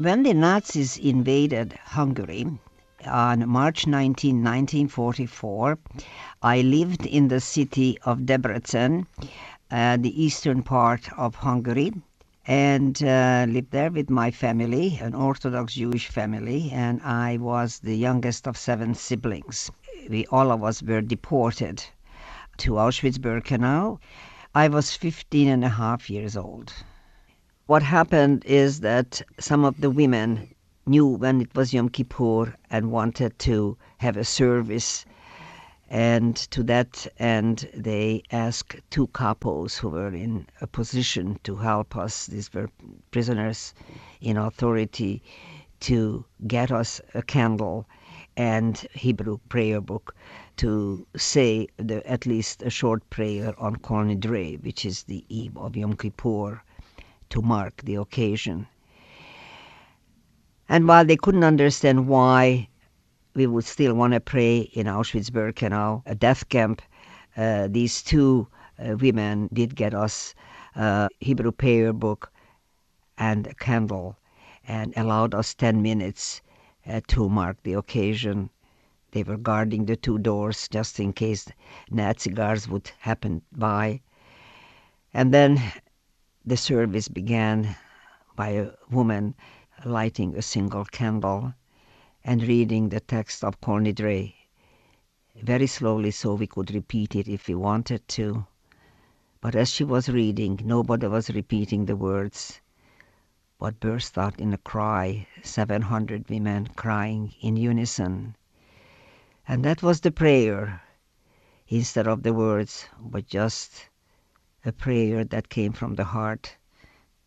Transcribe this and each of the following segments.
When the Nazis invaded Hungary on March 1944, I lived in the city of Debrecen, the eastern part of Hungary, and lived there with my family, an Orthodox Jewish family, and I was the youngest of 7 siblings. All of us were deported to Auschwitz-Birkenau. I was 15 and a half years old. What happened is that some of the women knew when it was Yom Kippur and wanted to have a service. And to that end, they asked 2 capos who were in a position to help us. These were prisoners in authority, to get us a candle and Hebrew prayer book to say at least a short prayer on Kol Nidre, which is the eve of Yom Kippur, to mark the occasion. And while they couldn't understand why we would still want to pray in Auschwitz-Birkenau, a death camp, these 2 women did get us a Hebrew prayer book and a candle and allowed us 10 minutes to mark the occasion. They were guarding the 2 doors just in case Nazi guards would happen by. And then the service began by a woman lighting a single candle and reading the text of Kol Nidre very slowly so we could repeat it if we wanted to. But as she was reading, nobody was repeating the words, but burst out in a cry, 700 women crying in unison. And that was the prayer, instead of the words, but just a prayer that came from the heart,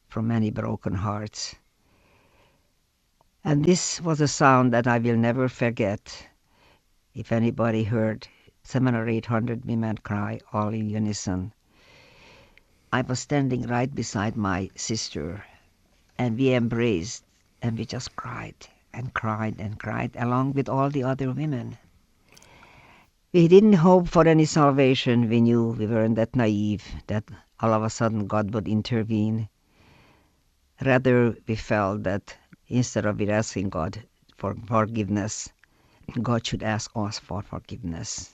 from many broken hearts. And this was a sound that I will never forget. If anybody heard 700 or 800 women cry all in unison. I was standing right beside my sister, and we embraced, and we just cried and cried and cried along with all the other women. We didn't hope for any salvation. We knew we weren't that naive that all of a sudden God would intervene. Rather, we felt that instead of asking God for forgiveness, God should ask us for forgiveness.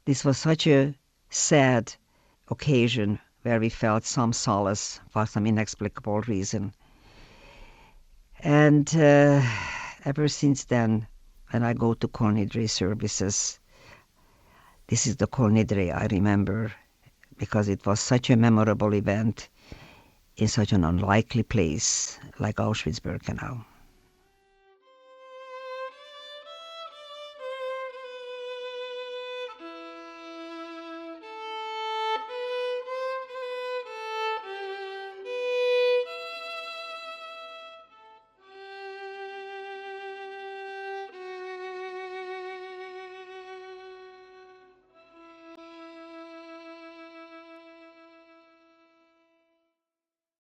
This was such a sad occasion where we felt some solace for some inexplicable reason. And ever since then, when I go to Kol Nidre services, this is the Kol Nidre I remember, because it was such a memorable event in such an unlikely place like Auschwitz-Birkenau.